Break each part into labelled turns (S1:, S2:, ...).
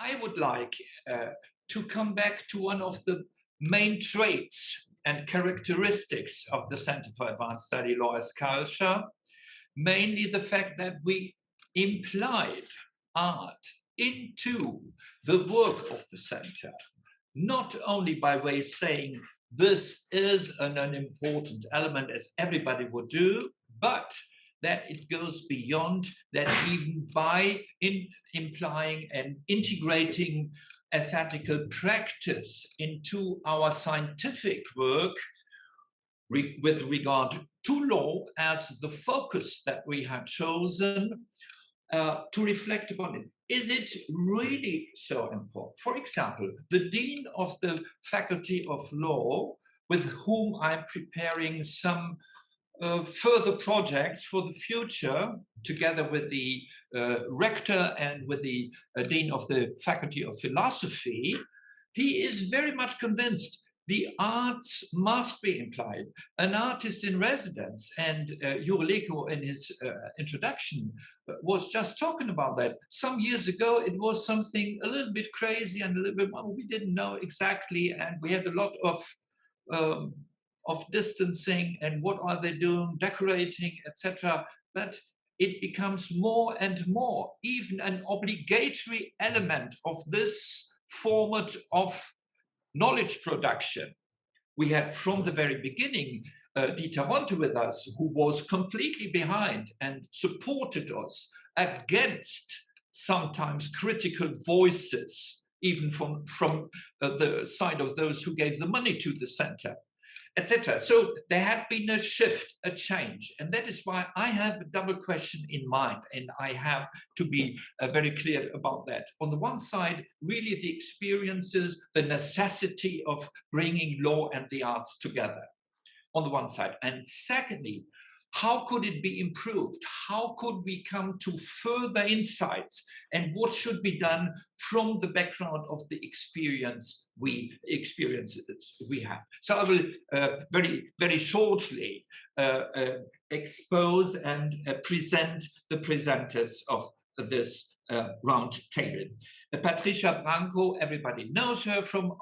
S1: I would like to come back to one of the main traits and characteristics of the Center for Advanced Study Law as Culture, mainly the fact that we implied art into the work of the center, not only by way of saying this is an important element as everybody would do, but that it goes beyond that, even by implying and integrating ethical practice into our scientific work with regard to law as the focus that we had chosen to reflect upon it. Is it really so important? For example, the Dean of the Faculty of Law, with whom I'm preparing some further projects for the future, together with the rector and with the Dean of the Faculty of Philosophy, he is very much convinced the arts must be implied. An artist in residence, and Jure Leko in his introduction was just talking about that. Some years ago, it was something a little bit crazy and a little bit, well, we didn't know exactly, and we had a lot of distancing and what are they doing, decorating, etc. But it becomes more and more even an obligatory element of this format of knowledge production. We had from the very beginning Ronte with us, who was completely behind and supported us against sometimes critical voices, even from the side of those who gave the money to the center, etc. So there had been a shift, a change, and that is why I have a double question in mind, and I have to be very clear about that. On the one side, really the experiences, the necessity of bringing law and the arts together, on the one side, and secondly, how could it be improved? How could we come to further insights? And what should be done from the background of the experiences we have? So I will very, very shortly expose and present the presenters of this round table. Patrícia Branco, everybody knows her from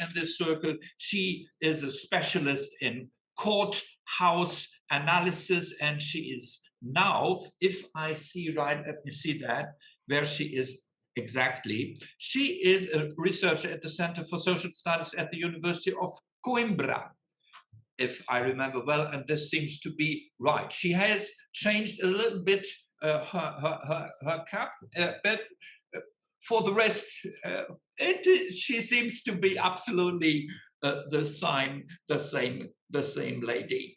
S1: in this circle. She is a specialist in courthouse analysis, and she is now, if I see right, let me see that, where she is exactly. She is a researcher at the Center for Social Studies at the University of Coimbra, if I remember well, and this seems to be right. She has changed a little bit her cap, but for the rest, she seems to be absolutely the same lady.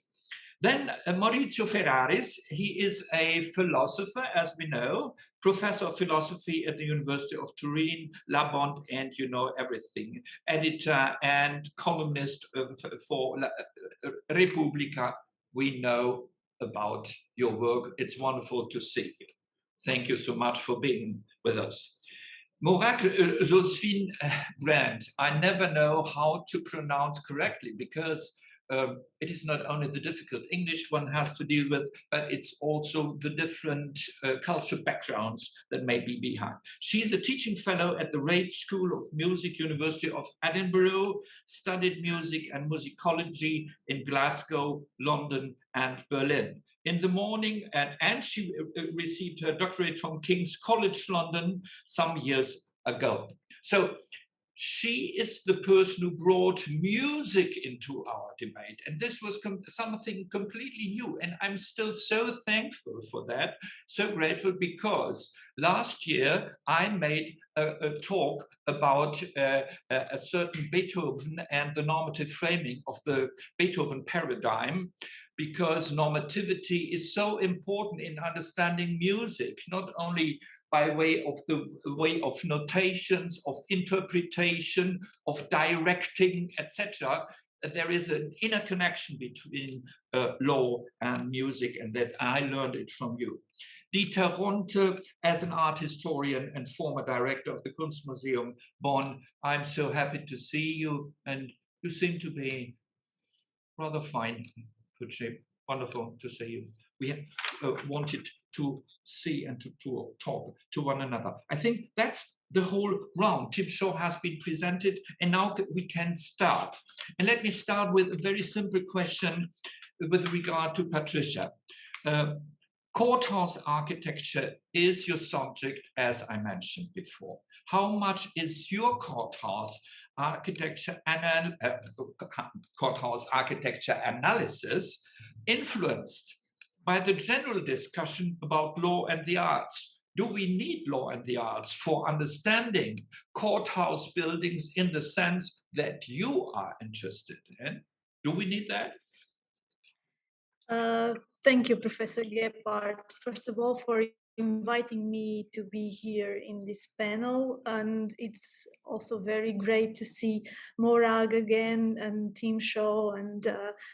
S1: Then Maurizio Ferraris, he is a philosopher, as we know, professor of philosophy at the University of Turin, Bonn, and you know everything, editor and columnist for Repubblica. We know about your work. It's wonderful to see you. Thank you so much for being with us. Morag, Josephine Brand, I never know how to pronounce correctly, because it is not only the difficult English one has to deal with, but it's also the different cultural backgrounds that may be behind. She's a teaching fellow at the Reid School of Music, University of Edinburgh, studied music and musicology in Glasgow, London, and Berlin. In the morning, and she received her doctorate from King's College London some years ago. So she is the person who brought music into our debate. And this was something completely new. And I'm still so thankful for that, so grateful, because last year I made a talk about a certain Beethoven and the normative framing of the Beethoven paradigm, because normativity is so important in understanding music, not only by way of the way of notations, of interpretation, of directing, etc. There is an inner connection between law and music, and that I learned it from you. Ronte, as an art historian and former director of the Kunstmuseum Bonn, I'm so happy to see you, and you seem to be rather fine. Good shape. Wonderful to see you. We wanted to see and to talk to one another. I think that's the whole round. Tip show has been presented, and now we can start. And let me start with a very simple question with regard to Patrícia. Courthouse architecture is your subject, as I mentioned before. How much is your courthouse architecture analysis influenced by the general discussion about law and the arts? Do we need law and the arts for understanding courthouse buildings in the sense that you are interested in? Do we need that?
S2: Thank you, Professor Gebhardt, first of all, for inviting me to be here in this panel. And it's also very great to see Morag again, and Team Show, and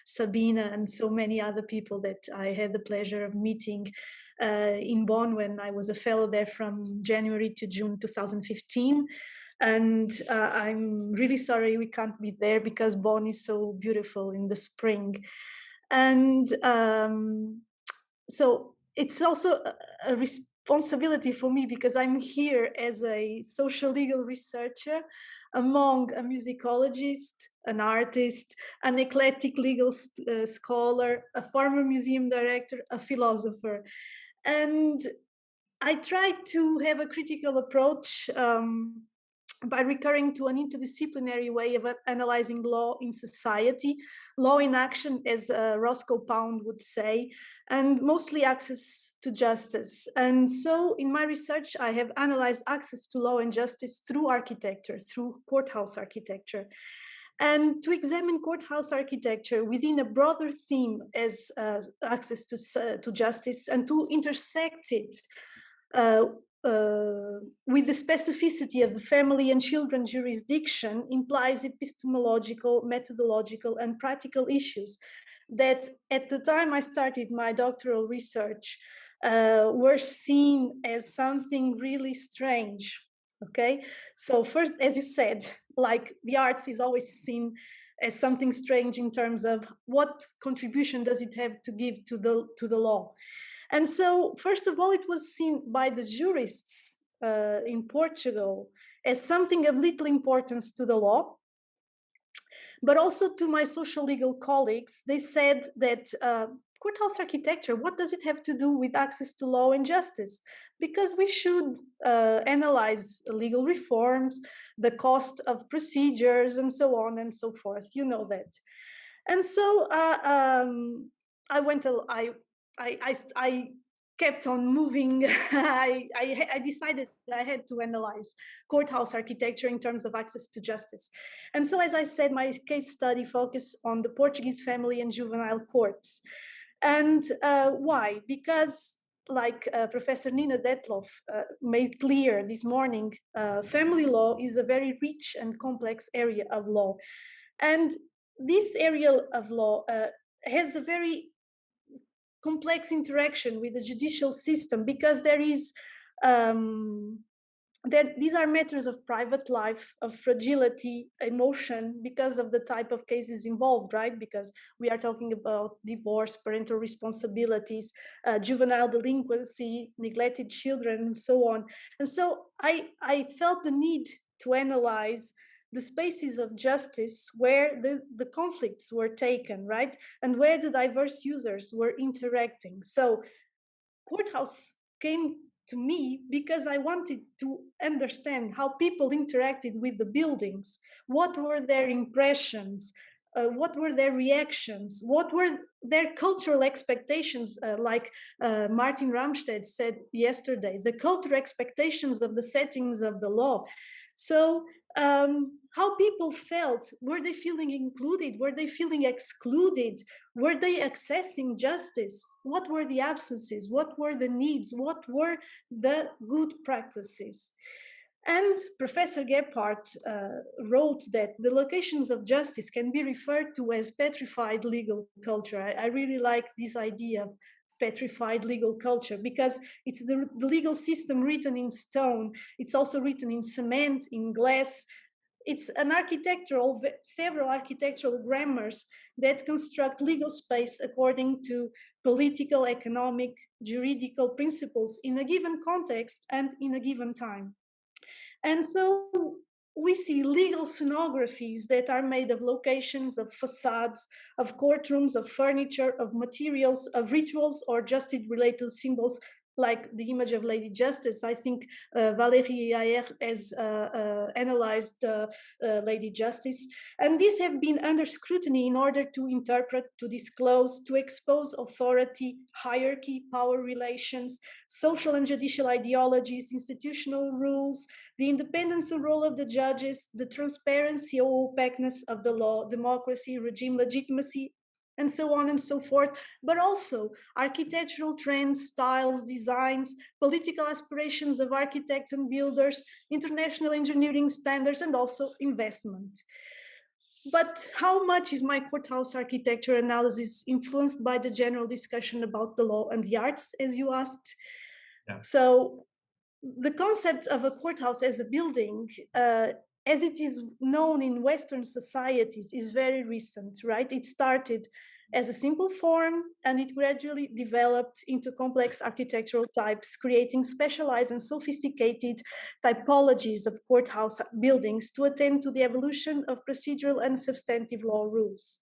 S2: Sabina, and so many other people that I had the pleasure of meeting in Bonn when I was a fellow there from January to June 2015. And I'm really sorry we can't be there because Bonn is so beautiful in the spring. And so it's also a responsibility for me because I'm here as a social legal researcher among a musicologist, an artist, an eclectic legal scholar, a former museum director, a philosopher. And I try to have a critical approach by recurring to an interdisciplinary way of analyzing law in society, law in action, as Roscoe Pound would say, and mostly access to justice. And so in my research, I have analyzed access to law and justice through architecture, through courthouse architecture. And to examine courthouse architecture within a broader theme as access to justice, and to intersect it with the specificity of the family and children jurisdiction implies epistemological, methodological, and practical issues that at the time I started my doctoral research were seen as something really strange. Okay, so first, as you said, like the arts is always seen as something strange in terms of what contribution does it have to give to the law. And so, first of all, it was seen by the jurists in Portugal as something of little importance to the law, but also to my social legal colleagues. They said that courthouse architecture, what does it have to do with access to law and justice? Because we should analyze legal reforms, the cost of procedures, and so on and so forth. You know that. And so I kept on moving. I decided that I had to analyze courthouse architecture in terms of access to justice. And so, as I said, my case study focused on the Portuguese family and juvenile courts. And why? Because, like Professor Nina Detloff made clear this morning, family law is a very rich and complex area of law. And this area of law has a very complex interaction with the judicial system because there is these are matters of private life, of fragility, emotion, because of the type of cases involved, right? Because we are talking about divorce, parental responsibilities, juvenile delinquency, neglected children, and so on. And so I felt the need to analyze the spaces of justice where the conflicts were taken, right? And where the diverse users were interacting. So courthouse came to me because I wanted to understand how people interacted with the buildings. What were their impressions? What were their reactions? What were their cultural expectations? Like Martin Ramstedt said yesterday, the cultural expectations of the settings of the law. So how people felt, were they feeling included? Were they feeling excluded? Were they accessing justice? What were the absences? What were the needs? What were the good practices? And Professor Gebhardt wrote that the locations of justice can be referred to as petrified legal culture. I really like this idea of petrified legal culture because it's the legal system written in stone. It's also written in cement, in glass. it's an several architectural grammars that construct legal space according to political, economic, juridical principles in a given context and in a given time. And so we see legal scenographies that are made of locations, of facades, of courtrooms, of furniture, of materials, of rituals or justice-related symbols, like the image of Lady Justice. I think Valérie Ayer has analyzed Lady Justice. And these have been under scrutiny in order to interpret, to disclose, to expose authority, hierarchy, power relations, social and judicial ideologies, institutional rules, the independence and role of the judges, the transparency or opaqueness of the law, democracy, regime legitimacy, and so on and so forth, but also architectural trends, styles, designs, political aspirations of architects and builders, international engineering standards, and also investment. But how much is my courthouse architecture analysis influenced by the general discussion about the law and the arts, as you asked? Yeah. So the concept of a courthouse as a building, as it is known in Western societies, is very recent, right? It started as a simple form and it gradually developed into complex architectural types, creating specialized and sophisticated typologies of courthouse buildings to attend to the evolution of procedural and substantive law rules.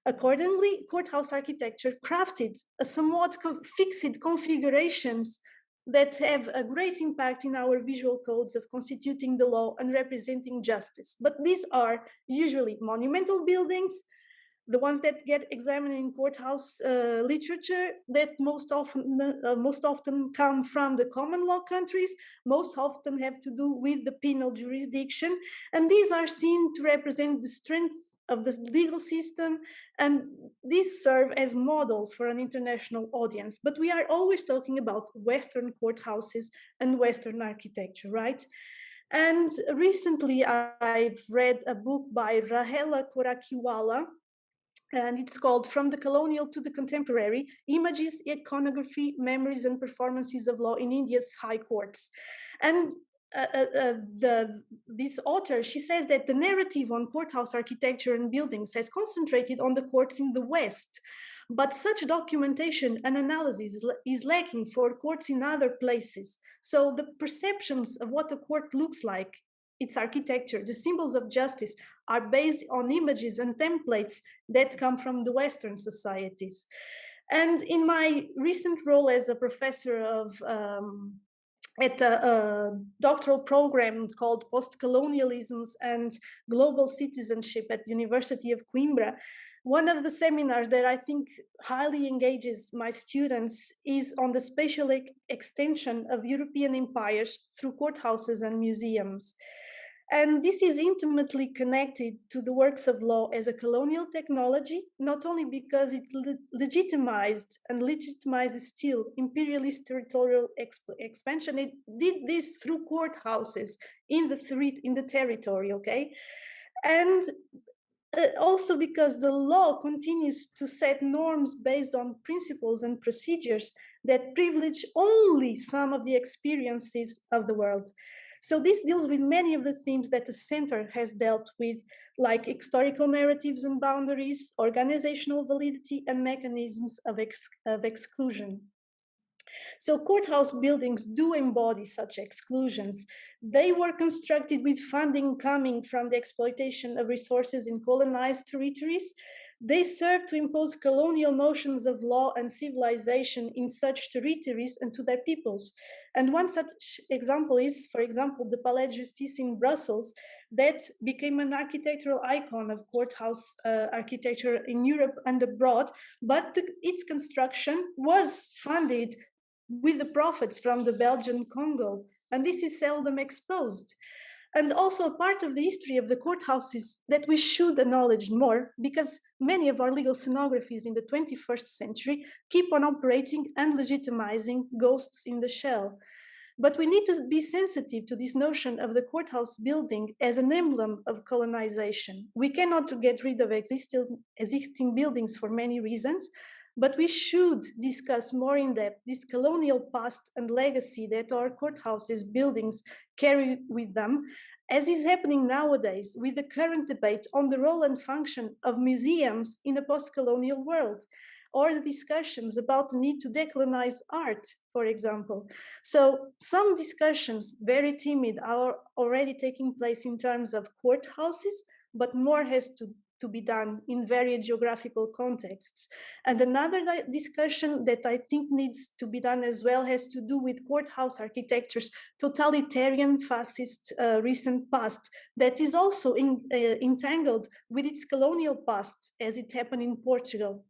S2: Accordingly, courthouse architecture crafted a somewhat fixed configurations that have a great impact in our visual codes of constituting the law and representing justice. But these are usually monumental buildings, the ones that get examined in courthouse literature, that most often come from the common law countries, most often have to do with the penal jurisdiction. And these are seen to represent the strength of the legal system, and these serve as models for an international audience. But we are always talking about Western courthouses and Western architecture, right? And recently I've read a book by Rahela Korakiwala, and it's called From the Colonial to the Contemporary: Images, Iconography, Memories and Performances of Law in India's High Courts. And this author, she says that the narrative on courthouse architecture and buildings has concentrated on the courts in the West, but such documentation and analysis is lacking for courts in other places. So the perceptions of what a court looks like, its architecture, the symbols of justice, are based on images and templates that come from the Western societies. And in my recent role as a professor of at a doctoral program called Post-Colonialisms and Global Citizenship at the University of Coimbra, one of the seminars that I think highly engages my students is on the spatial extension of European empires through courthouses and museums. And this is intimately connected to the works of law as a colonial technology, not only because it legitimized and legitimizes still imperialist territorial expansion. It did this through courthouses in the territory, okay? And also because the law continues to set norms based on principles and procedures that privilege only some of the experiences of the world. So this deals with many of the themes that the center has dealt with, like historical narratives and boundaries, organizational validity, and mechanisms of exclusion. So courthouse buildings do embody such exclusions. They were constructed with funding coming from the exploitation of resources in colonized territories. They serve to impose colonial notions of law and civilization in such territories and to their peoples. And one such example is, for example, the Palais de Justice in Brussels, that became an architectural icon of courthouse architecture in Europe and abroad, but its construction was funded with the profits from the Belgian Congo, and this is seldom exposed. And also a part of the history of the courthouses that we should acknowledge more, because many of our legal scenographies in the 21st century keep on operating and legitimizing ghosts in the shell. But we need to be sensitive to this notion of the courthouse building as an emblem of colonization. We cannot get rid of existing buildings for many reasons, but we should discuss more in depth this colonial past and legacy that our courthouses buildings carry with them, as is happening nowadays with the current debate on the role and function of museums in a post-colonial world, or the discussions about the need to decolonize art, for example. So some discussions, very timid, are already taking place in terms of courthouses, but more has to be done in various geographical contexts. And another discussion that I think needs to be done as well has to do with courthouse architecture's totalitarian fascist recent past that is also entangled with its colonial past as it happened in Portugal.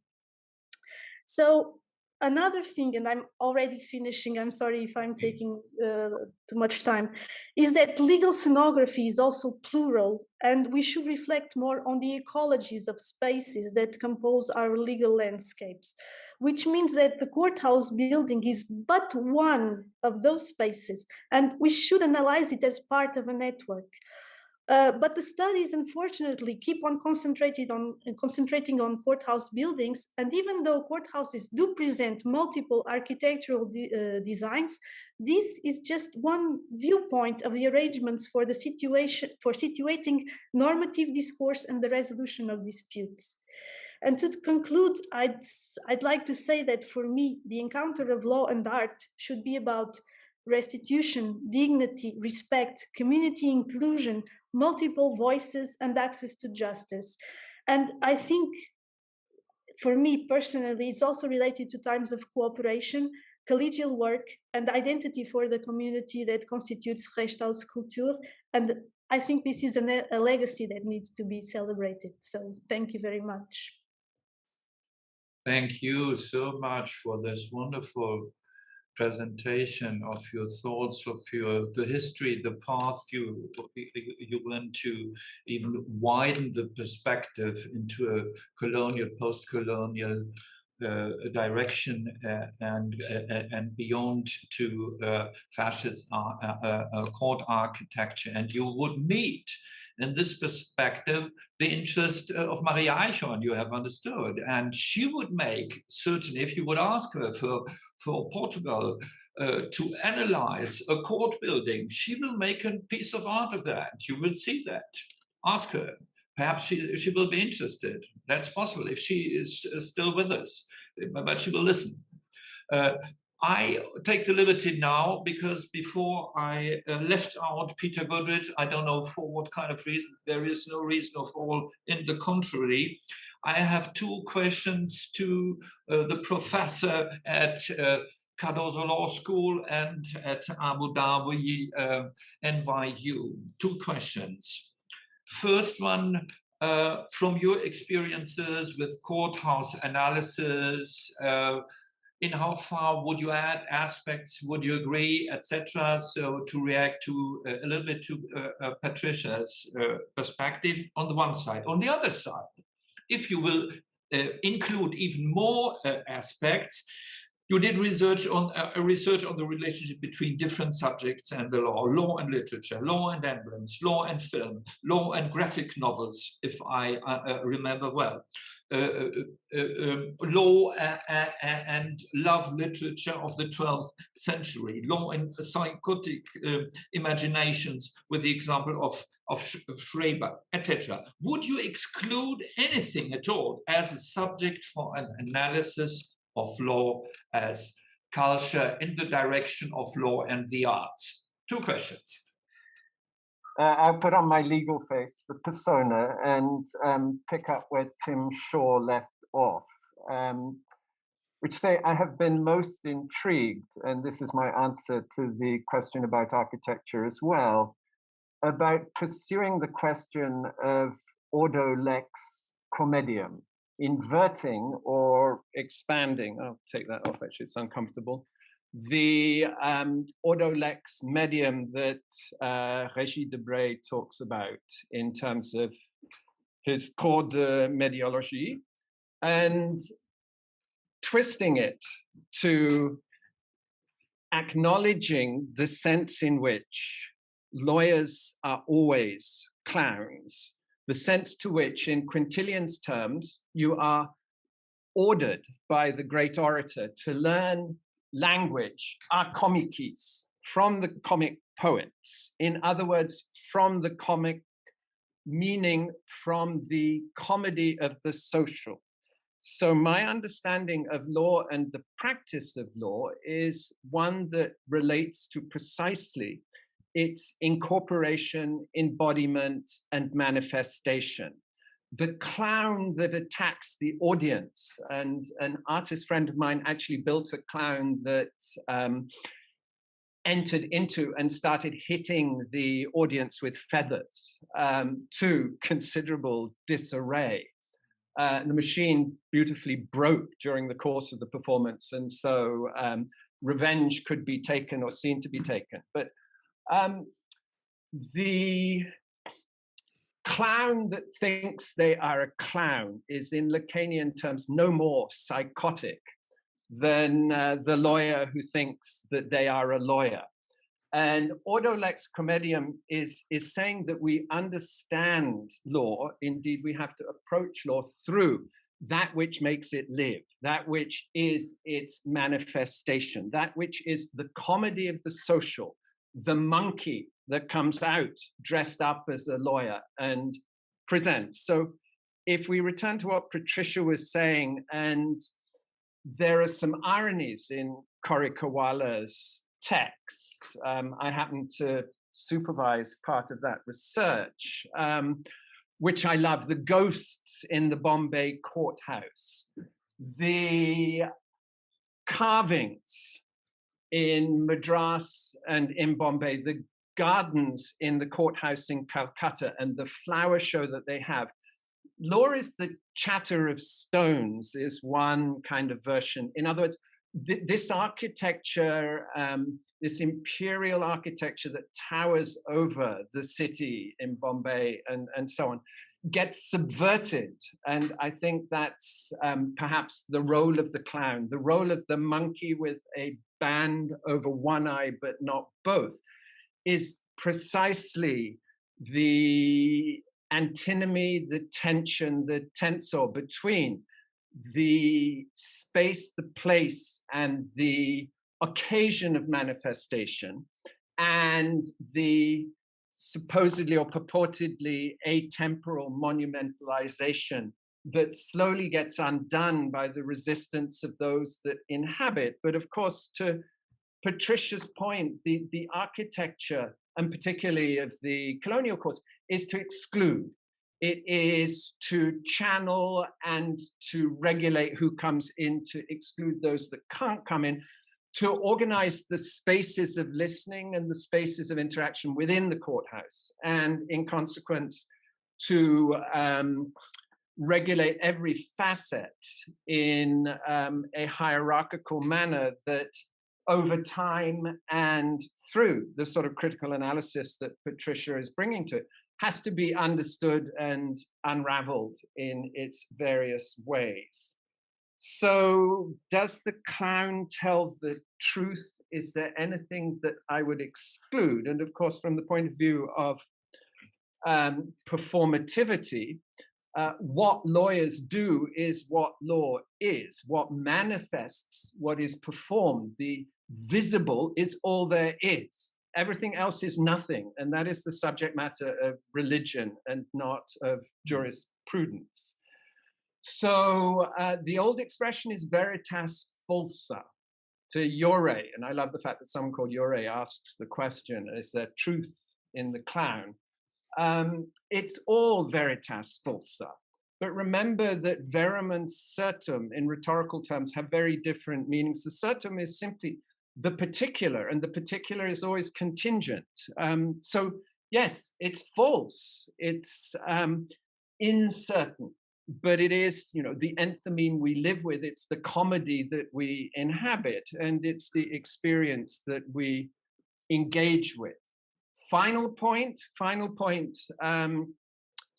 S2: So another thing, and I'm already finishing, I'm sorry if I'm taking too much time, is that legal scenography is also plural, and we should reflect more on the ecologies of spaces that compose our legal landscapes, which means that the courthouse building is but one of those spaces, and we should analyze it as part of a network. But the studies, unfortunately, keep on concentrating on courthouse buildings. And even though courthouses do present multiple architectural designs, this is just one viewpoint of the arrangements for the situation, for situating normative discourse and the resolution of disputes. And to conclude, I'd like to say that for me, the encounter of law and art should be about restitution, dignity, respect, community inclusion, multiple voices, and access to justice. And I think, for me personally, it's also related to times of cooperation, collegial work, and identity for the community that constitutes Rechtsstaatskultur. And I think this is a legacy that needs to be celebrated. So thank you very much.
S1: Thank you so much for this wonderful presentation of your thoughts, of the history, the path you went to, even widen the perspective into a colonial, post-colonial direction and beyond to fascist court architecture. And you would meet in this perspective the interest of Maria Eichhorn, you have understood. And she would make certain, if you would ask her for Portugal to analyze a court building, she will make a piece of art of that. You will see that. Ask her. Perhaps she will be interested. That's possible if she is still with us, but she will listen. I take the liberty now, because before I left out Peter Goodrich, I don't know for what kind of reason, there is no reason of all, in the contrary. I have two questions to the professor at Cardozo Law School and at Abu Dhabi NYU. Two questions. First one, from your experiences with courthouse analysis, in how far would you add aspects, would you agree, etc. So to react to a little bit to Patricia's perspective on the one side. On the other side, if you will include even more aspects, you did research on the relationship between different subjects and the law and literature, law and emblems, law and film, law and graphic novels, if I remember well, law and love literature of the 12th century, law and psychotic imaginations, with the example of Schreber, etc. Would you exclude anything at all as a subject for an analysis of law as culture in the direction of law and the arts? Two questions.
S3: I'll put on my legal face, the persona, and pick up where Tim Shaw left off, which say I have been most intrigued, and this is my answer to the question about architecture as well, about pursuing the question of ordo lex comedium, inverting or expanding, I'll take that off, actually, it's uncomfortable, the ordo lex medium that Régis Debray talks about in terms of his Cours de Médiologie, and twisting it to acknowledging the sense in which lawyers are always clowns, the sense to which, in Quintilian's terms, you are ordered by the great orator to learn language, a comicis, from the comic poets. In other words, from the comic, meaning from the comedy of the social. So my understanding of law and the practice of law is one that relates to precisely its incorporation, embodiment, and manifestation. The clown that attacks the audience, and an artist friend of mine actually built a clown that entered into and started hitting the audience with feathers to considerable disarray. The machine beautifully broke during the course of the performance, and so revenge could be taken or seen to be taken. But the clown that thinks they are a clown is, in Lacanian terms, no more psychotic than the lawyer who thinks that they are a lawyer. And Ordo Lex Comedium is saying that we understand law. Indeed, we have to approach law through that which makes it live, that which is its manifestation, that which is the comedy of the social, the monkey that comes out dressed up as a lawyer and presents. So if we return to what Patrícia was saying, and there are some ironies in Korikawala's text. I happen to supervise part of that research, which I love. The ghosts in the Bombay courthouse, the carvings in Madras and in Bombay, the gardens in the courthouse in Calcutta, and the flower show that they have. Law is the chatter of stones is one kind of version. In other words, this architecture, this imperial architecture that towers over the city in Bombay and so on, gets subverted. And I think that's perhaps the role of the clown, the role of the monkey with a band over one eye, but not both, is precisely the antinomy, the tension, the tensor between the space, the place, and the occasion of manifestation, and the supposedly or purportedly atemporal monumentalization that slowly gets undone by the resistance of those that inhabit. But of course, to Patrícia's point, the architecture, and particularly of the colonial courts, is to exclude. It is to channel and to regulate who comes in, to exclude those that can't come in, to organize the spaces of listening and the spaces of interaction within the courthouse, and in consequence, to regulate every facet in a hierarchical manner that over time and through the sort of critical analysis that Patrícia is bringing to it, has to be understood and unraveled in its various ways. So does the clown tell the truth? Is there anything that I would exclude? And of course, from the point of view of performativity, what lawyers do is what law is. What manifests what is performed, the visible, is all there is. Everything else is nothing. And that is the subject matter of religion and not of jurisprudence. So the old expression is veritas falsa, to Jure. And I love the fact that someone called Jure asks the question, is there truth in the clown? It's all veritas falsa. But remember that verum and certum in rhetorical terms have very different meanings. The certum is simply the particular, and the particular is always contingent. So yes, it's false, it's uncertain, but it is, the enthymeme we live with. It's the comedy that we inhabit, and it's the experience that we engage with. Final point.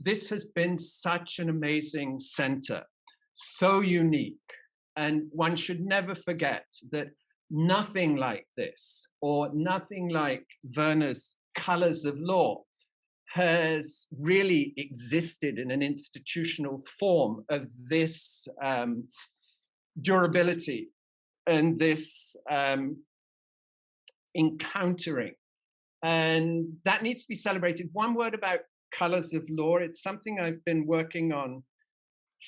S3: This has been such an amazing center, so unique, and one should never forget that nothing like this, or nothing like Werner's Colors of Law, has really existed in an institutional form of this durability and this encountering And that needs to be celebrated. One word about colors of law. It's something I've been working on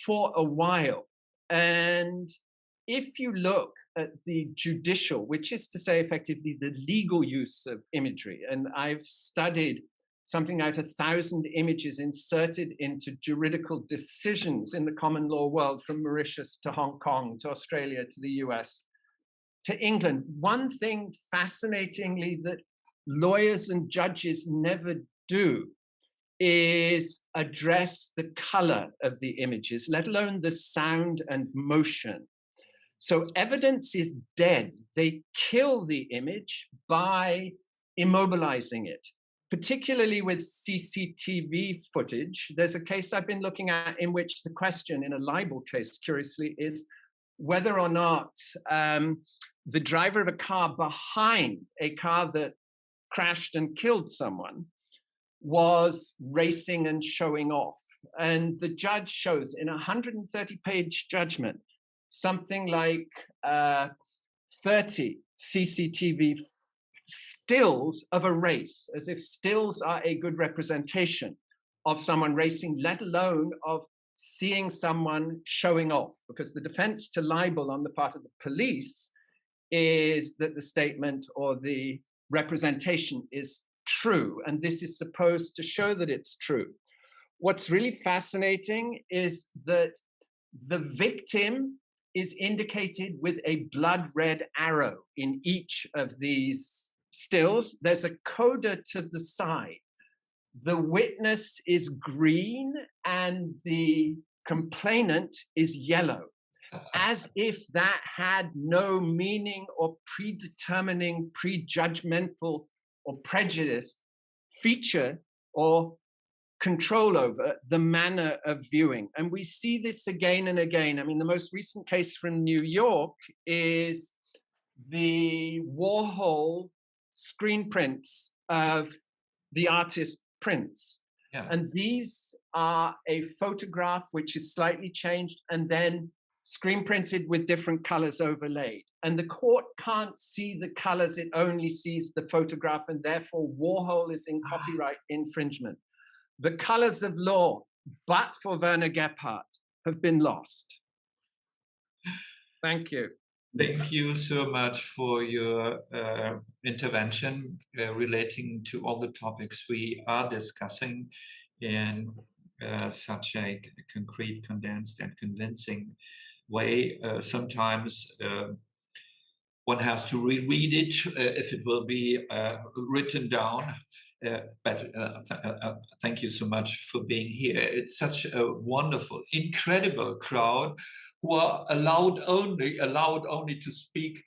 S3: for a while. And if you look at the judicial, which is to say effectively the legal use of imagery, and I've studied something like 1,000 images inserted into juridical decisions in the common law world, from Mauritius to Hong Kong, to Australia, to the US, to England. One thing fascinatingly that lawyers and judges never do is address the color of the images, let alone the sound and motion. So evidence is dead. They kill the image by immobilizing it, particularly with CCTV footage. There's a case I've been looking at in which the question in a libel case, curiously, is whether or not the driver of a car behind a car that crashed and killed someone was racing and showing off. And the judge shows in a 130-page judgment something like 30 CCTV stills of a race, as if stills are a good representation of someone racing, let alone of seeing someone showing off, because the defense to libel on the part of the police is that the statement or the representation is true, and this is supposed to show that it's true. What's really fascinating is that the victim is indicated with a blood red arrow in each of these stills. There's a coda to the side. The witness is green and the complainant is yellow, as if that had no meaning or predetermining, prejudgmental or prejudiced feature or control over the manner of viewing. And we see this again and again. I mean, the most recent case from New York is the Warhol screen prints of the artist Prince.
S1: Yeah.
S3: And these are a photograph which is slightly changed and then screen printed with different colors overlaid. And the court can't see the colors, it only sees the photograph, and therefore Warhol is in copyright infringement. The colors of law, but for Werner Gebhardt, have been lost. Thank you.
S1: Thank you so much for your intervention relating to all the topics we are discussing in such a concrete, condensed, and convincing way. Sometimes one has to reread it if it will be written down. But thank you so much for being here. It's such a wonderful, incredible crowd who are allowed only to speak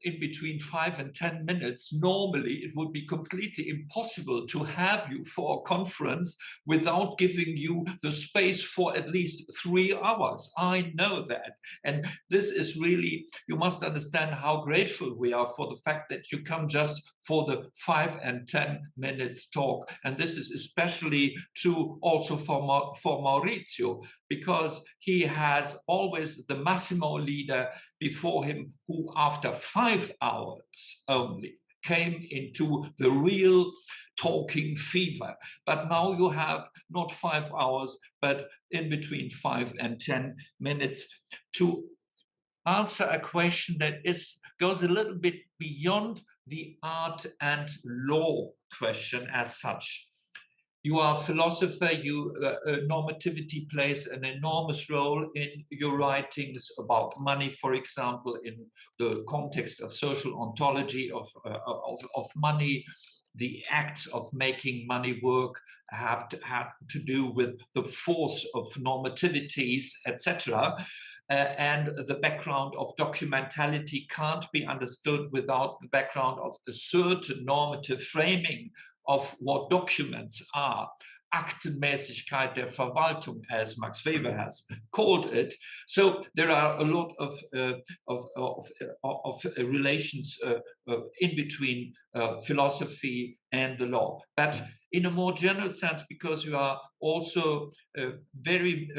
S1: in between 5 and 10 minutes. Normally, it would be completely impossible to have you for a conference without giving you the space for at least 3 hours. I know that. And this is really, you must understand how grateful we are for the fact that you come just for the 5 and 10 minutes talk. And this is especially true also for Maurizio, because he has always the Massimo leader before him, who after 5 hours only came into the real talking fever. But now you have not 5 hours, but in between 5 and 10 minutes to answer a question that goes a little bit beyond the art and law question as such. You are a philosopher, normativity plays an enormous role in your writings about money, for example, in the context of social ontology of money. The acts of making money work have to do with the force of normativities, etc. And the background of documentality can't be understood without the background of a certain normative framing of what documents are. Aktenmäßigkeit der Verwaltung, as Max Weber has called it. So there are a lot of relations in between philosophy and the law. But in a more general sense, because you are also very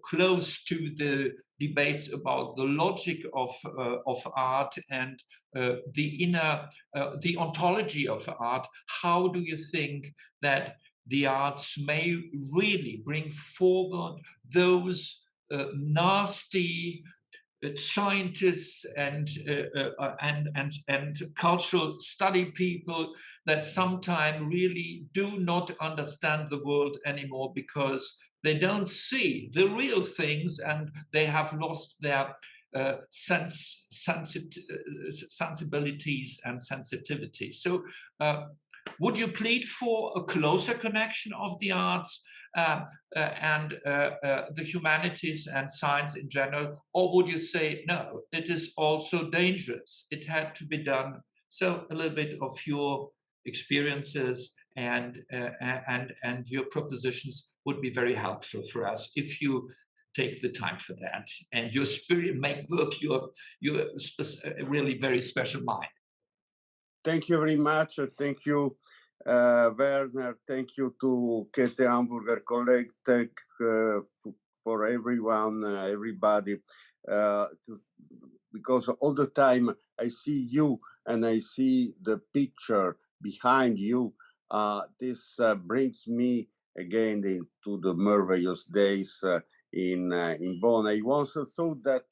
S1: close to the debates about the logic of art and the ontology of art, how do you think that the arts may really bring forward those nasty scientists and cultural study people that sometimes really do not understand the world anymore because they don't see the real things and they have lost their sensibilities and sensitivities. So would you plead for a closer connection of the arts and the humanities and science in general, or would you say no, it is also dangerous, it had to be done? So a little bit of your experiences and your propositions would be very helpful for us if you take the time for that, and your spirit make work your really very special mind.
S4: Thank you very much. Thank you, Werner. Thank you to Käte Hamburger colleague. Thank for everyone, everybody, because all the time I see you and I see the picture behind you. This brings me again into the marvelous days in Bonn. I once thought that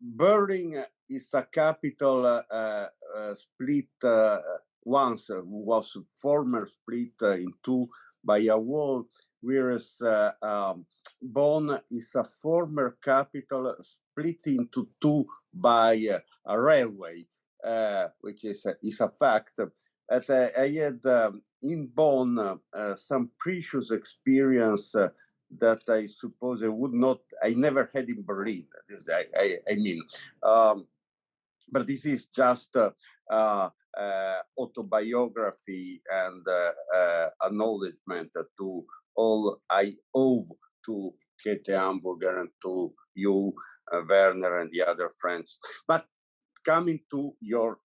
S4: Berlin is a capital split once, was former split in two by a wall, whereas Bonn is a former capital split into two by a railway, which is a fact. But I had in Bonn some precious experience that I suppose I never had in Berlin. I mean, but this is just autobiography and acknowledgement to all I owe to Käte Hamburger and to you, Werner, and the other friends. But coming to your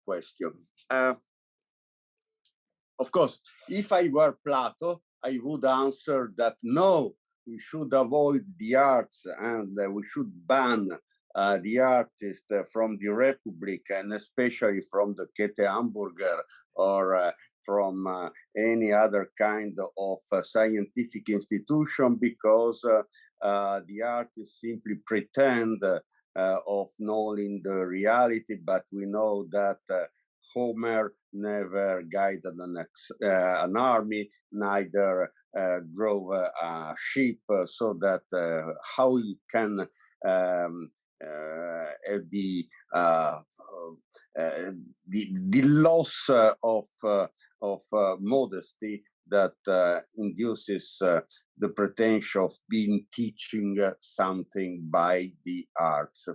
S4: question, of course, if I were Plato, I would answer that no, we should avoid the arts and we should ban the artists from the Republic, and especially from the Käte Hamburger or from any other kind of scientific institution, because the artists simply pretend of knowing the reality, but we know that Homer never guided an army, neither drove a ship, so that how you can the loss of modesty that induces the pretension of being teaching something by the arts.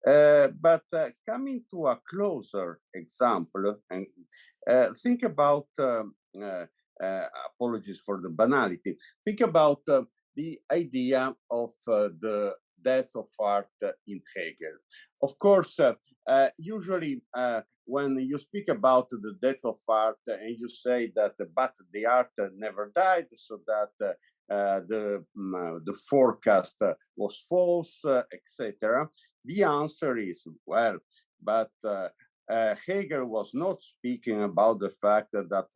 S4: But coming to a closer example, and think about, apologies for the banality, think about the idea of the death of art in Hegel. Of course, usually when you speak about the death of art and you say that but the art never died, so that the forecast was false, etc. The answer is, well, but Hegel was not speaking about the fact that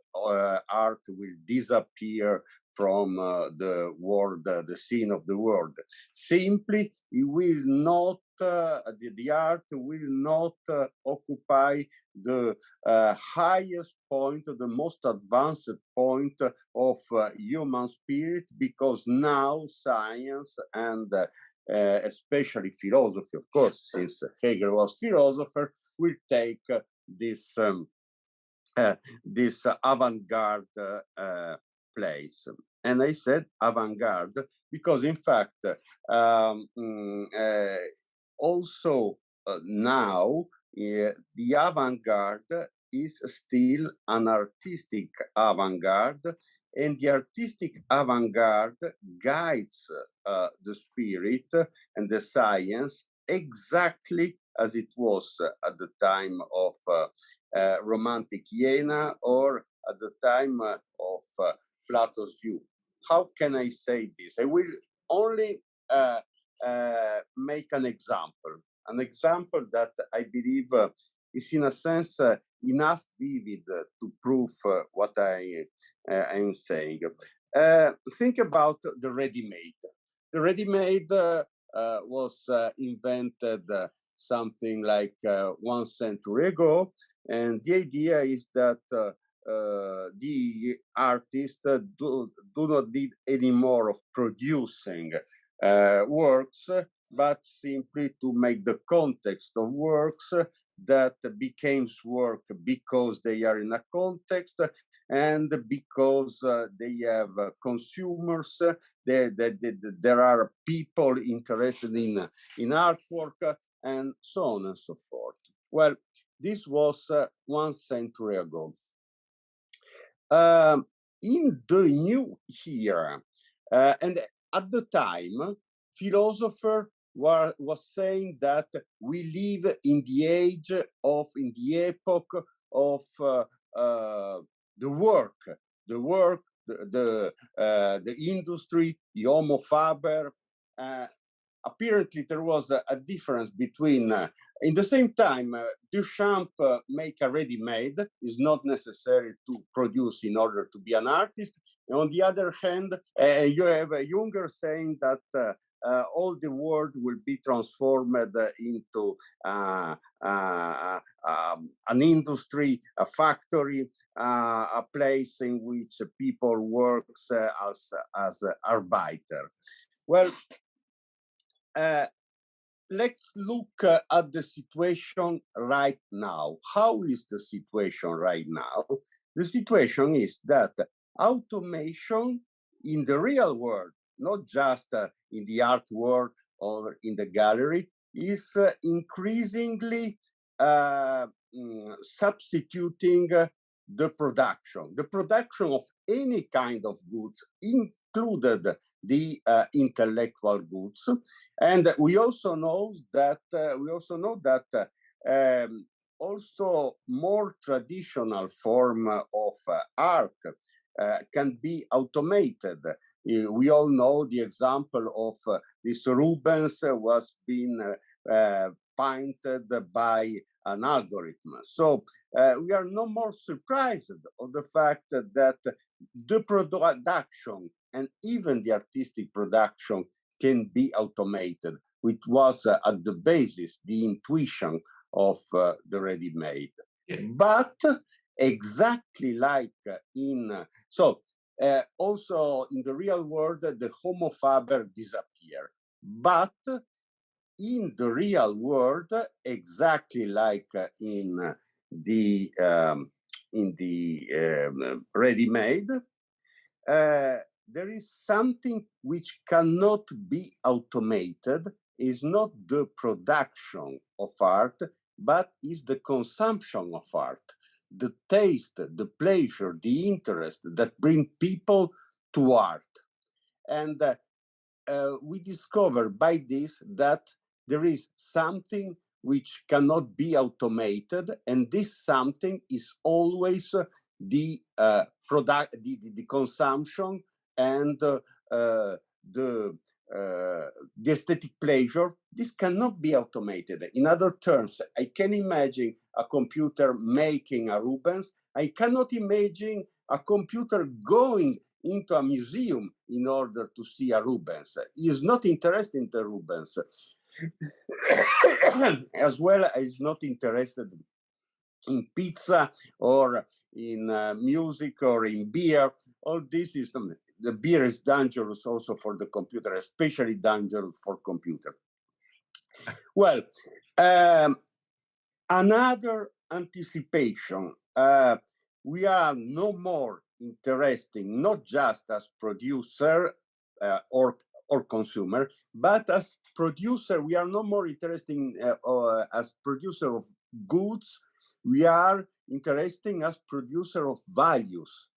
S4: art will disappear from the world, the scene of the world. Simply, it will not, the art will not occupy the highest point, the most advanced point of human spirit, because now science and especially philosophy, of course, since Hegel was philosopher, will take this this avant-garde place. And I said avant-garde because, in fact, also now the avant-garde is still an artistic avant-garde, and the artistic avant-garde guides the spirit and the science exactly as it was at the time of Romantic Jena or at the time of Plato's view. How can I say this? I will only make an example that I believe is in a sense enough vivid to prove what I am saying. Think about the ready-made. The ready-made was invented something like 1 century ago, and the idea is that the artists do not need any more of producing works, but simply to make the context of works that becomes work because they are in a context and because they have consumers, there are people interested in artwork, and so on and so forth. Well, this was 1 century ago. In the new era, and at the time, philosopher was saying that we live in the epoch of the work, the industry, the Homo faber. Apparently, there was a difference between. In the same time, Duchamp make a ready-made. Is not necessary to produce in order to be an artist. And on the other hand, you have Junger saying that all the world will be transformed into an industry, a factory, a place in which people works as Arbeiter. Well, let's look at the situation right now. How is the situation right now? The situation is that automation in the real world, not just in the art world or in the gallery, is increasingly substituting the production of any kind of goods, included the intellectual goods. And we also know that also more traditional form of art can be automated. We all know the example of this Rubens was being painted by an algorithm. So we are no more surprised of the fact that the production and even the artistic production can be automated, which was at the basis, the intuition of the ready-made. Yeah. But exactly like also in the real world, the Homo faber disappeared. But in the real world, exactly like in the ready-made, there is something which cannot be automated. Is not the production of art, but is the consumption of art, the taste, the pleasure, the interest that bring people to art. And we discover by this that there is something which cannot be automated, and this something is always the consumption and the aesthetic pleasure. This cannot be automated. In other terms, I can imagine a computer making a Rubens. I cannot imagine a computer going into a museum in order to see a Rubens. He is not interested in the Rubens. As well as not interested in pizza or in music or in beer. All this is, the beer is dangerous also for the computer, especially dangerous for computer. Well, another anticipation. We are no more interested, not just as producer or consumer, but as producer. We are no more interested as producer of goods. We are interested as producer of values.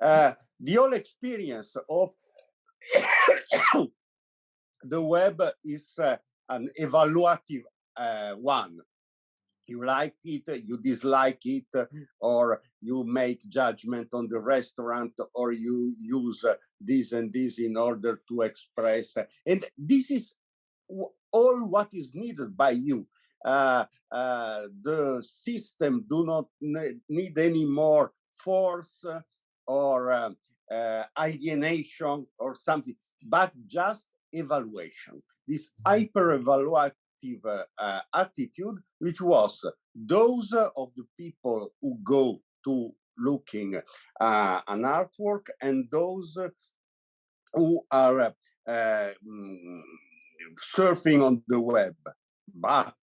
S4: The whole experience of the web is an evaluative one. You like it, you dislike it, or you make judgment on the restaurant, or you use this and this in order to express. And this is all what is needed by you. The system do not need any more force or alienation or something, but just evaluation. This hyper-evaluative attitude, which was those of the people who go to looking an artwork and those who are surfing on the web. But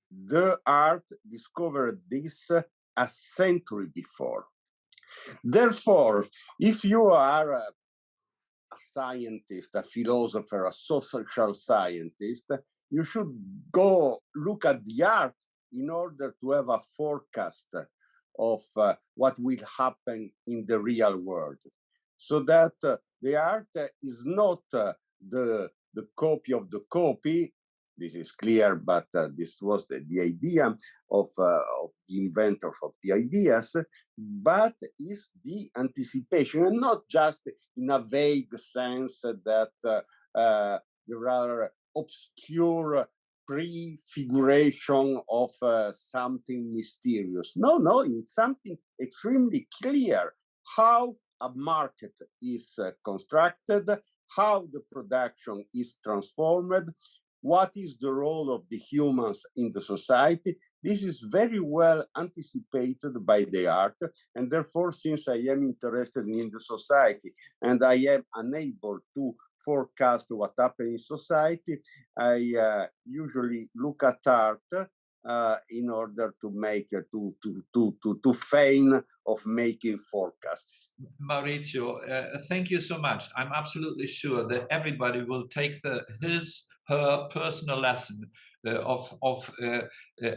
S4: the art discovered this a century before. Therefore, if you are a scientist, a philosopher, a social scientist, you should go look at the art in order to have a forecast of what will happen in the real world. So that the art is not the copy of the copy. This is clear, but this was the idea of the inventors of the ideas, but is the anticipation, and not just in a vague sense that there are obscure prefiguration of something mysterious. No, it's something extremely clear how a market is constructed, how the production is transformed, what is the role of the humans in the society. This is very well anticipated by the art, and therefore, since I am interested in the society and I am unable to forecast what happens in society, I usually look at art in order to make to feign of making forecasts.
S1: Maurizio, thank you so much. I'm absolutely sure that everybody will take her personal lesson of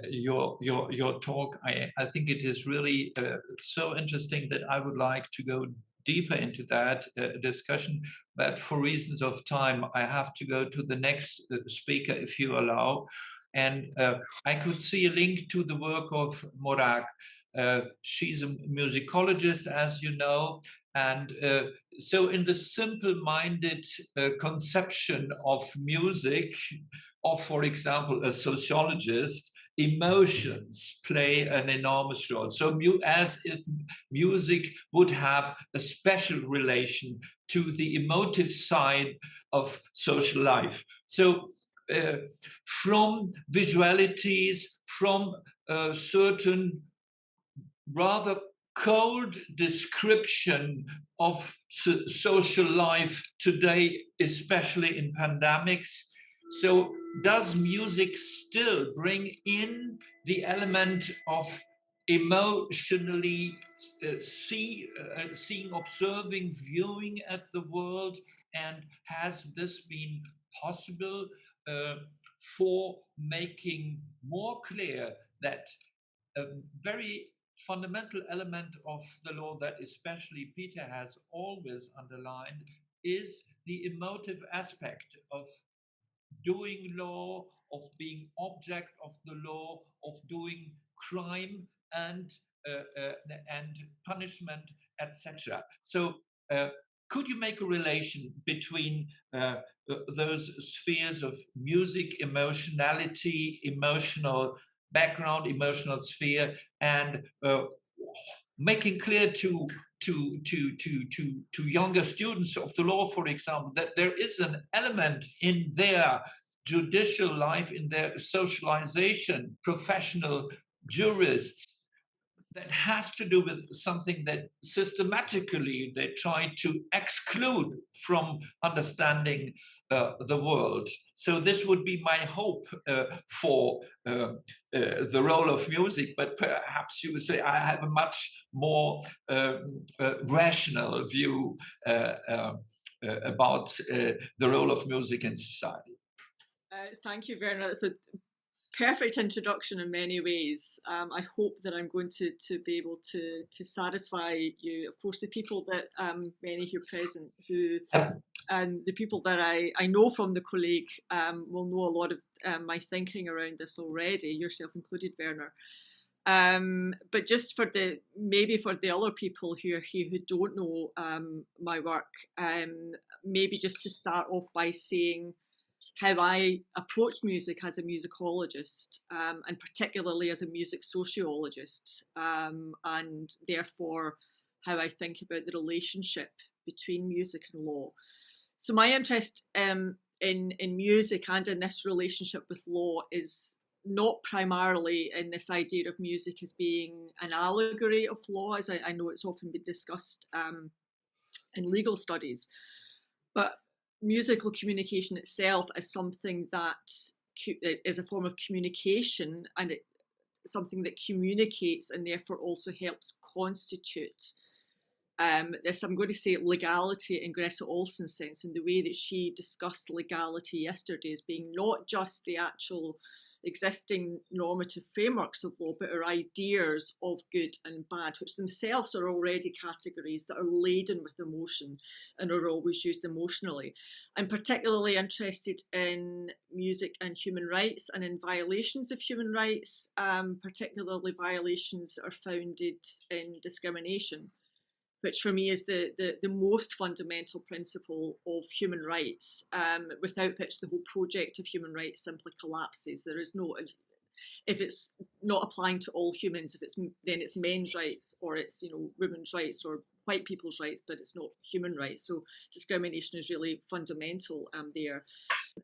S1: your talk. I think it is really so interesting that I would like to go deeper into that discussion, but for reasons of time, I have to go to the next speaker, if you allow. And I could see a link to the work of Morag. She's a musicologist, as you know, and so in the simple-minded conception of music, of, for example, a sociologist, emotions play an enormous role. So as if music would have a special relation to the emotive side of social life. So from visualities, from certain rather cold description of social life today, especially in pandemics. So does music still bring in the element of emotionally seeing, observing, viewing at the world? And has this been possible for making more clear that a very fundamental element of the law that especially Peter has always underlined is the emotive aspect of doing law, of being object of the law, of doing crime and punishment, etc. So could you make a relation between those spheres of music, emotionality, emotional background, emotional sphere, and making clear to younger students of the law, for example, that there is an element in their judicial life, in their socialization, professional jurists, that has to do with something that systematically they try to exclude from understanding the world. So this would be my hope for the role of music, but perhaps you would say I have a much more rational view about the role of music in society.
S5: Thank you very much. It's a perfect introduction in many ways. I hope that I'm going to be able to satisfy you. Of course, the people that many here present who and the people that I know from the colleague will know a lot of my thinking around this already, yourself included, Werner. But just for maybe for the other people here who don't know my work, maybe just to start off by saying how I approach music as a musicologist, and particularly as a music sociologist, and therefore how I think about the relationship between music and law. So my interest in music and in this relationship with law is not primarily in this idea of music as being an allegory of law, as I know it's often been discussed in legal studies, but musical communication itself is something that is a form of communication, and something that communicates and therefore also helps constitute this, I'm going to say, legality in Greta Olsen's sense, in the way that she discussed legality yesterday as being not just the actual existing normative frameworks of law, but our ideas of good and bad, which themselves are already categories that are laden with emotion and are always used emotionally. I'm particularly interested in music and human rights and in violations of human rights, particularly violations that are founded in discrimination, which for me is the most fundamental principle of human rights, without which the whole project of human rights simply collapses. There is no, if it's not applying to all humans, then it's men's rights, or it's women's rights, or white people's rights, but it's not human rights. So discrimination is really fundamental there.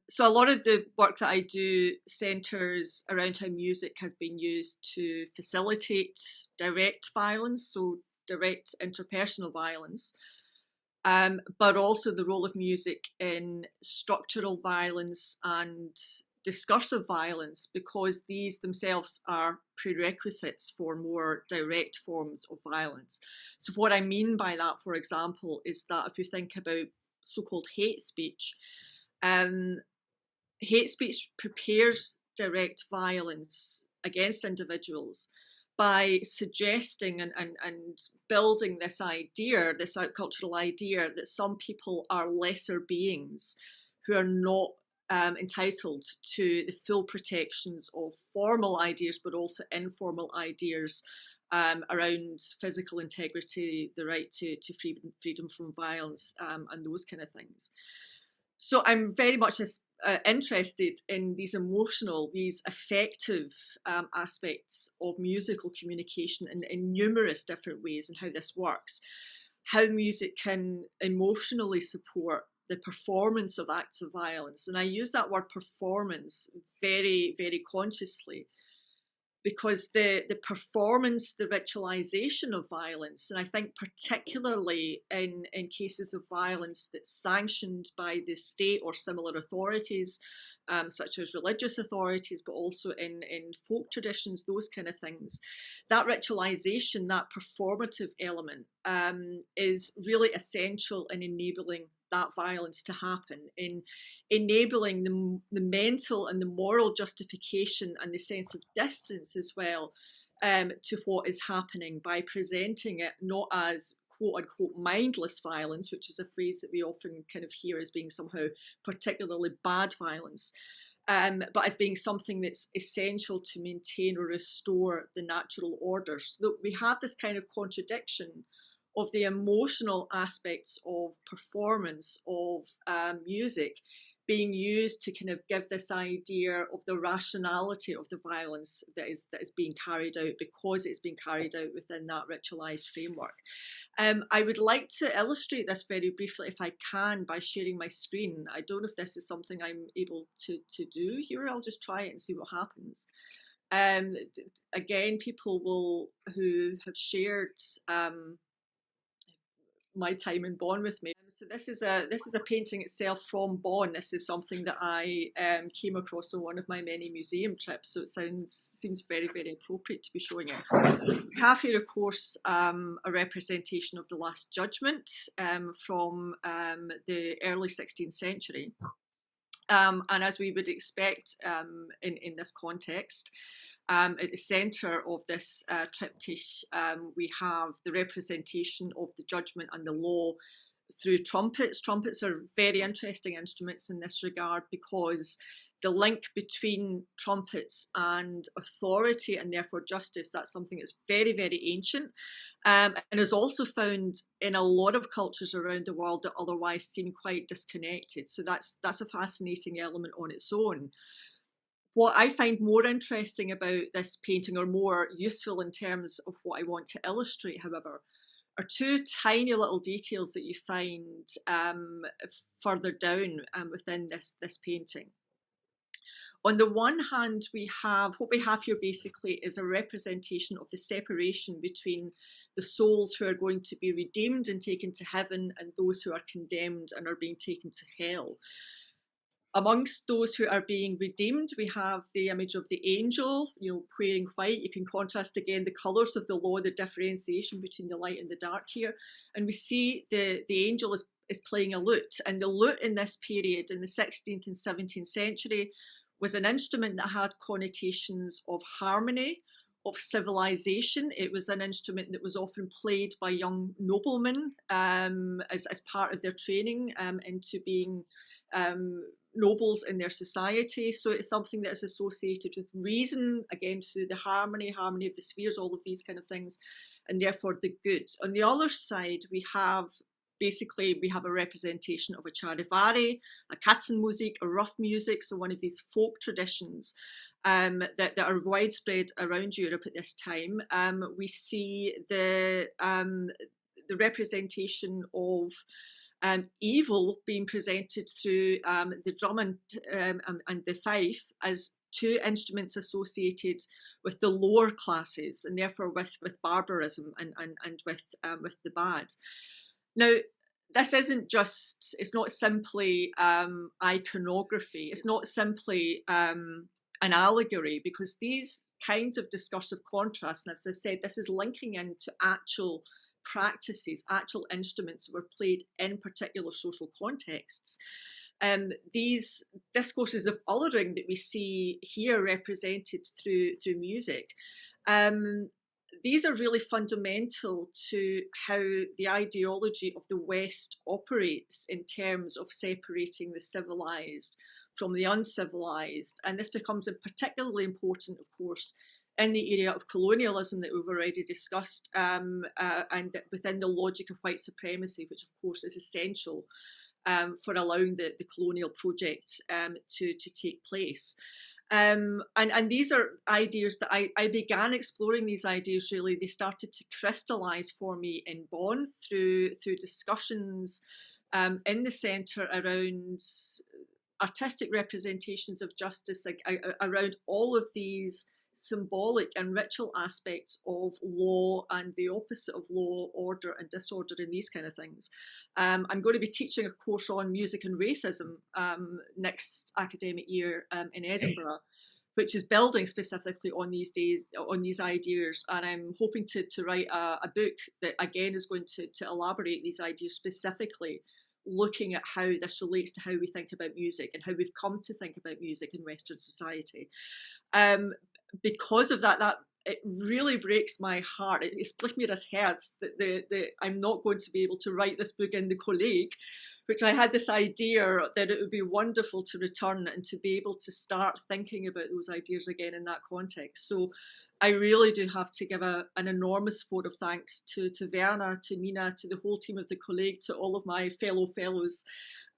S5: So a lot of the work that I do centres around how music has been used to facilitate direct violence, so direct interpersonal violence, but also the role of music in structural violence and discursive violence, because these themselves are prerequisites for more direct forms of violence. So what I mean by that, for example, is that if you think about so-called hate speech prepares direct violence against individuals by suggesting and building this idea, this cultural idea, that some people are lesser beings who are not entitled to the full protections of formal ideas, but also informal ideas around physical integrity, the right to freedom from violence, and those kind of things. So I'm very much interested in these emotional, these affective aspects of musical communication in numerous different ways, and how this works, how music can emotionally support the performance of acts of violence. And I use that word performance very, very consciously, because the performance, the ritualization of violence, and I think particularly in cases of violence that's sanctioned by the state or similar authorities, such as religious authorities, but also in folk traditions, those kind of things, that ritualization, that performative element is really essential in enabling that violence to happen, in enabling the mental and the moral justification and the sense of distance as well to what is happening, by presenting it not as quote-unquote mindless violence, which is a phrase that we often kind of hear as being somehow particularly bad violence, but as being something that's essential to maintain or restore the natural order. So we have this kind of contradiction of the emotional aspects of performance of music being used to kind of give this idea of the rationality of the violence that is being carried out, because it's being carried out within that ritualized framework. I would like to illustrate this very briefly, if I can, by sharing my screen. I don't know if this is something I'm able to do here. I'll just try it and see what happens. Again, people who have shared my time in Bonn with me. So this is a painting itself from Bonn. This is something that I came across on one of my many museum trips, so it seems very, very appropriate to be showing it. We have here, of course, a representation of the Last Judgment from the early 16th century. And as we would expect in this context, at the centre of this triptych, we have the representation of the judgment and the law through trumpets. Trumpets are very interesting instruments in this regard, because the link between trumpets and authority, and therefore justice, that's something that's very, very ancient, and is also found in a lot of cultures around the world that otherwise seem quite disconnected. So that's a fascinating element on its own. What I find more interesting about this painting, or more useful in terms of what I want to illustrate, however, are two tiny little details that you find further down within this painting. On the one hand, what we have here basically is a representation of the separation between the souls who are going to be redeemed and taken to heaven, and those who are condemned and are being taken to hell. Amongst those who are being redeemed, we have the image of the angel, wearing white. You can contrast again the colours of the law, the differentiation between the light and the dark here. And we see the angel is playing a lute. And the lute in this period, in the 16th and 17th century, was an instrument that had connotations of harmony, of civilization. It was an instrument that was often played by young noblemen as part of their training into being nobles in their society. So it's something that is associated with reason, again through the harmony of the spheres, all of these kind of things, and therefore the good. On the other side, we have a representation of a charivari, a katzenmusik, a rough music, so one of these folk traditions that are widespread around Europe at this time. We see the representation of evil being presented through the drum and the fife as two instruments associated with the lower classes, and therefore with barbarism and with the bad. Now, this isn't just, it's not simply iconography, it's not simply an allegory, because these kinds of discursive contrasts, and as I said, this is linking into actual practices, actual instruments that were played in particular social contexts. These discourses of othering that we see here represented through music, these are really fundamental to how the ideology of the West operates in terms of separating the civilized from the uncivilized. And this becomes particularly important, of course, in the area of colonialism that we've already discussed, and within the logic of white supremacy, which of course is essential for allowing the colonial project to take place. And these are ideas that I began exploring. These ideas, really, they started to crystallize for me in Bonn through discussions in the centre around artistic representations of justice, around all of these symbolic and ritual aspects of law and the opposite of law, order and disorder, and these kind of things. I'm going to be teaching a course on music and racism next academic year in Edinburgh, which is building specifically on these ideas, and I'm hoping to write a book that again is going to elaborate these ideas specifically, looking at how this relates to how we think about music and how we've come to think about music in Western society. Because of that it really breaks my heart. It split me das Herz that I'm not going to be able to write this book in the Kolleg, which I had this idea that it would be wonderful to return and to be able to start thinking about those ideas again in that context. So I really do have to give an enormous vote of thanks to Werner, to Nina, to the whole team of the Kolleg, to all of my fellows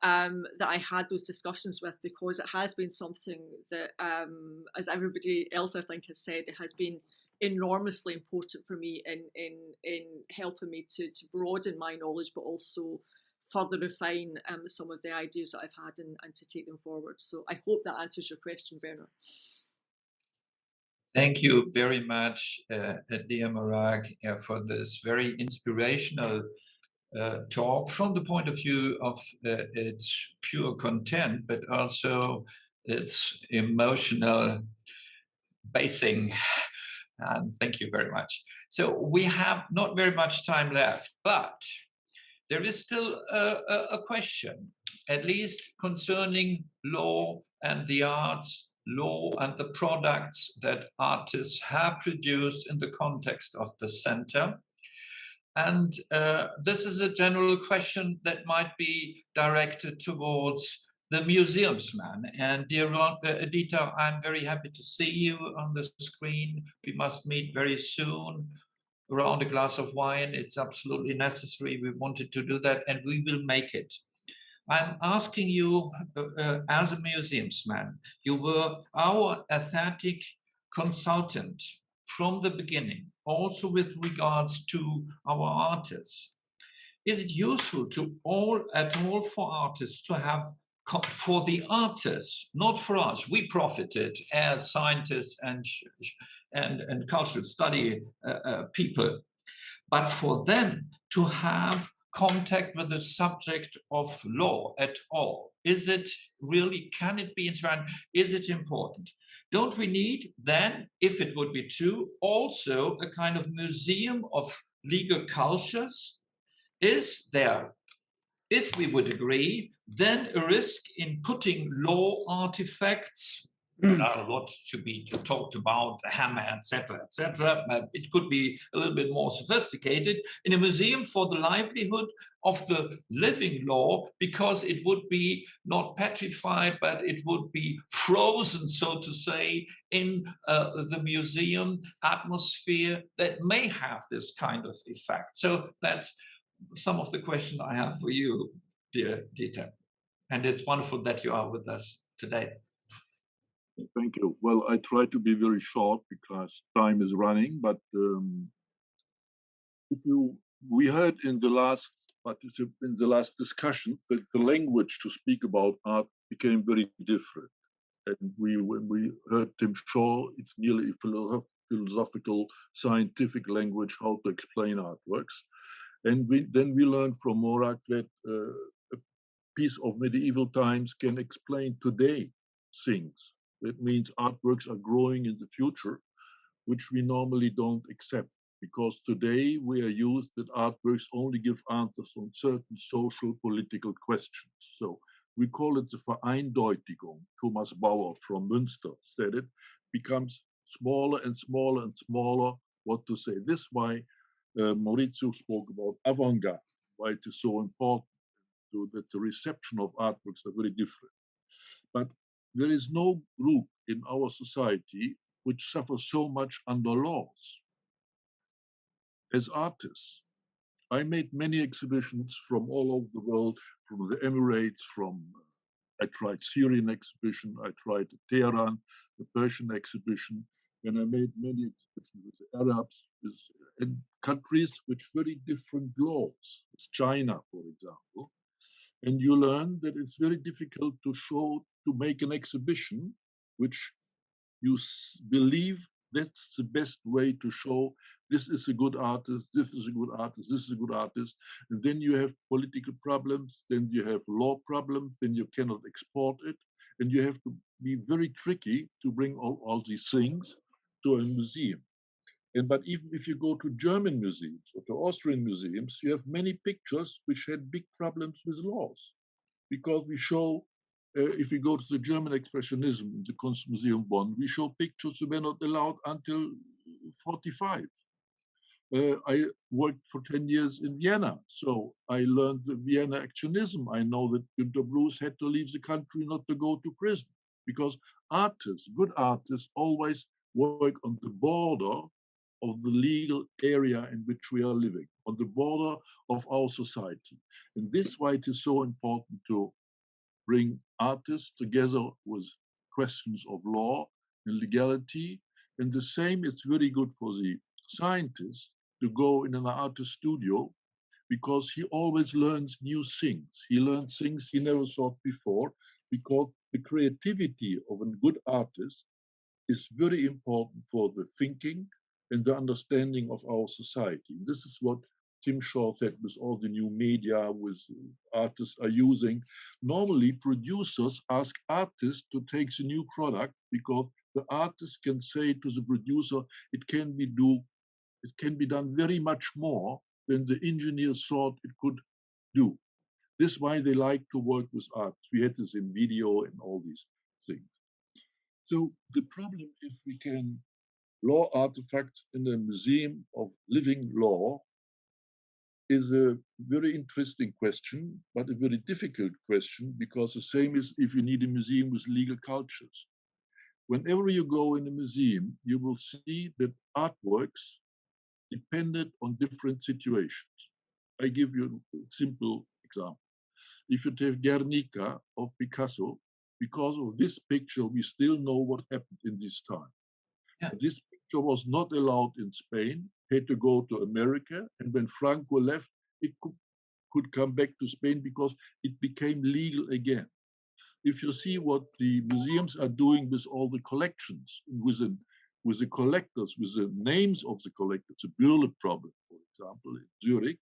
S5: that I had those discussions with, because it has been something that, as everybody else I think has said, it has been enormously important for me in helping me to broaden my knowledge, but also further refine some of the ideas that I've had and to take them forward. So I hope that answers your question, Werner.
S1: Thank you very much, dear Morag, for this very inspirational talk from the point of view of its pure content, but also its emotional basing. And thank you very much. So we have not very much time left, but there is still a question. at least concerning law and the arts, law and the products that artists have produced in the context of the center. And this is a general question that might be directed towards the museumsman. And dear Dieter, I'm very happy to see you on the screen. We must meet very soon around a glass of wine. It's absolutely necessary. We wanted to do that, and we will make it. I'm asking you, as a museumsman, you were our aesthetic consultant from the beginning, also with regards to our artists. Is it useful to at all for artists to have, for the artists, not for us, we profited as scientists and cultural study people, but for them to have contact with the subject of law at all? Is it really, can it be inspiring? Is it important? Don't we need then, if it would be true, also a kind of museum of legal cultures? Is there, if we would agree, then a risk in putting law artifacts, a lot to be talked about, the hammer, etc., etc. It could be a little bit more sophisticated in a museum for the livelihood of the living law, because it would be not petrified, but it would be frozen, so to say, in the museum atmosphere that may have this kind of effect. So that's some of the questions I have for you, dear Dieter. And it's wonderful that you are with us today.
S6: Thank you. Well, I try to be very short because time is running, but we heard in the last discussion that the language to speak about art became very different. And when we heard Tim Shaw, it's nearly a philosophical, scientific language how to explain artworks. And then we learned from Morag that a piece of medieval times can explain today things. That means artworks are growing in the future, which we normally don't accept, because today we are used that artworks only give answers on certain social, political questions. So we call it the Vereindeutigung. Thomas Bauer from Münster said it, becomes smaller and smaller and smaller what to say. This is why Maurizio spoke about avant-garde, why it is so important that the reception of artworks are very different. But there is no group in our society which suffers so much under laws as artists. I made many exhibitions from all over the world, from the Emirates, I tried Syrian exhibition, I tried Tehran, the Persian exhibition, and I made many exhibitions with the Arabs, in countries with very different laws, as China, for example. And you learn that it's very difficult to make an exhibition which you believe that's the best way to show this is a good artist, this is a good artist, this is a good artist. And then you have political problems, then you have law problems, then you cannot export it. And you have to be very tricky to bring all these things to a museum. But even if you go to German museums or to Austrian museums, you have many pictures which had big problems with laws, because we show, if we go to the German Expressionism in the Kunstmuseum Bonn, we show pictures that were not allowed until 45. I worked for 10 years in Vienna, so I learned the Vienna Actionism. I know that Günter Bruce had to leave the country not to go to prison, because artists, good artists, always work on the border of the legal area in which we are living, on the border of our society. And this is why it is so important to bring artists together with questions of law and legality. And the same, it's very good for the scientist to go in an artist studio, because he always learns new things. He learns things he never thought before, because the creativity of a good artist is very important for the thinking and the understanding of our society. This is what Tim Shaw said with all the new media with artists are using. Normally, producers ask artists to take the new product, because the artist can say to the producer, it can be done very much more than the engineer thought it could do. This is why they like to work with art. We had this in video and all these things. So the problem, if we can law artifacts in a museum of living law, is a very interesting question, but a very difficult question, because the same is if you need a museum with legal cultures. Whenever you go in a museum, you will see that artworks depended on different situations. I give you a simple example. If you take Guernica of Picasso, because of this picture, we still know what happened in this time. Yeah. This picture was not allowed in Spain, had to go to America, and when Franco left, it could come back to Spain because it became legal again. If you see what the museums are doing with all the collections, with the collectors, with the names of the collectors, the Bürle problem, for example, in Zurich,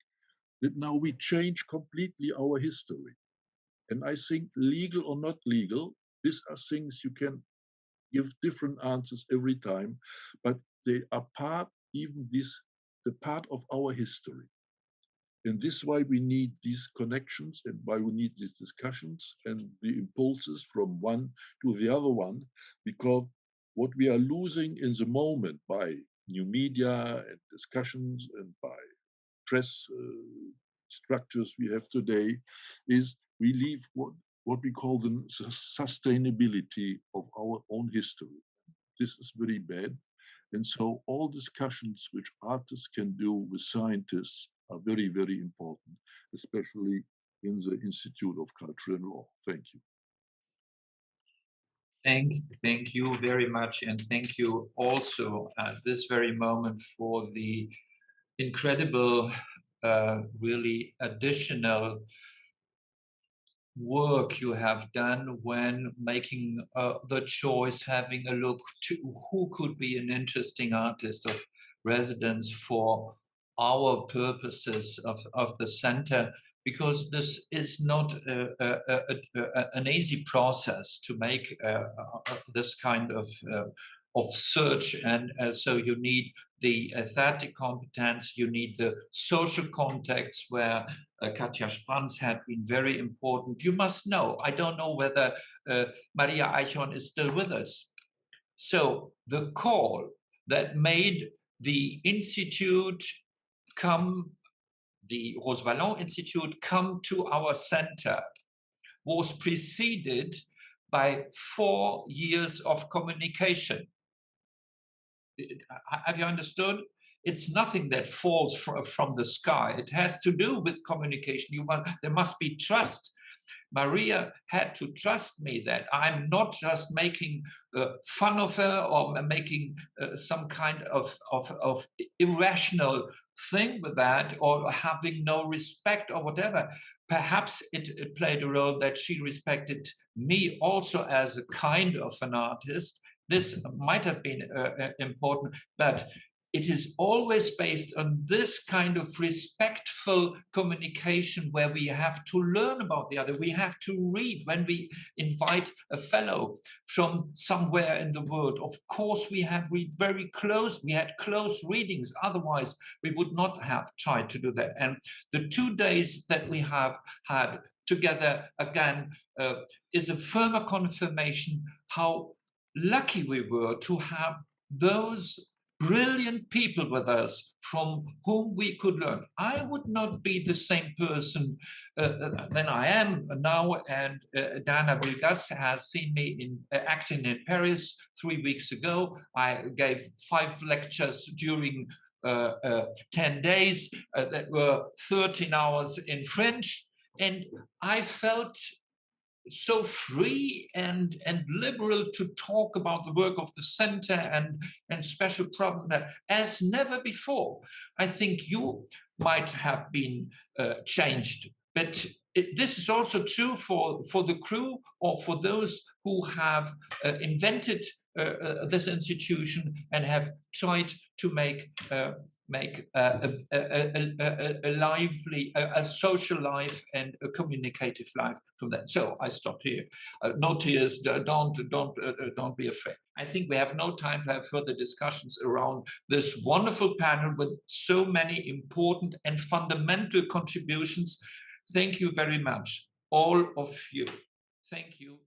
S6: that now we change completely our history. And I think legal or not legal, these are things you can give different answers every time, but they are part, even this, the part of our history. And this is why we need these connections and why we need these discussions and the impulses from one to the other one, because what we are losing in the moment by new media and discussions and by press structures we have today is we leave what we call the sustainability of our own history. This is very bad. And so all discussions which artists can do with scientists are very, very important, especially in the Institute of Culture and Law. Thank you.
S1: Thank you very much. And thank you also at this very moment for the incredible, really additional work you have done when making the choice, having a look to who could be an interesting artist of residence for our purposes of the center, because this is not an easy process to make this kind of search, and so you need the aesthetic competence, you need the social context where Katja Sprans had been very important. You must know, I don't know whether Maria Eichhorn is still with us. So the call that made the Institute come, the Rose-Vallon Institute come to our center was preceded by 4 years of communication. Have you understood? It's nothing that falls from the sky. It has to do with communication. There must be trust. Maria had to trust me that I'm not just making fun of her or making some kind of irrational thing with that, or having no respect or whatever. Perhaps it played a role that she respected me also as a kind of an artist. This might have been important, but it is always based on this kind of respectful communication where we have to learn about the other. We have to read when we invite a fellow from somewhere in the world. Of course, we have read very close. We had close readings. Otherwise, we would not have tried to do that. And the 2 days that we have had together again is a firmer confirmation how lucky we were to have those brilliant people with us from whom we could learn. I would not be the same person than I am now, and Dana Vilgas has seen me acting in Paris 3 weeks ago. I gave 5 lectures during 10 days that were 13 hours in French, and I felt so free and liberal to talk about the work of the center and special problems as never before. I think you might have been changed, but this is also true for the crew or for those who have invented this institution and have tried to make a lively, a social life and a communicative life from that. So I stop here. No tears. Don't be afraid. I think we have no time to have further discussions around this wonderful panel with so many important and fundamental contributions. Thank you very much, all of you. Thank you.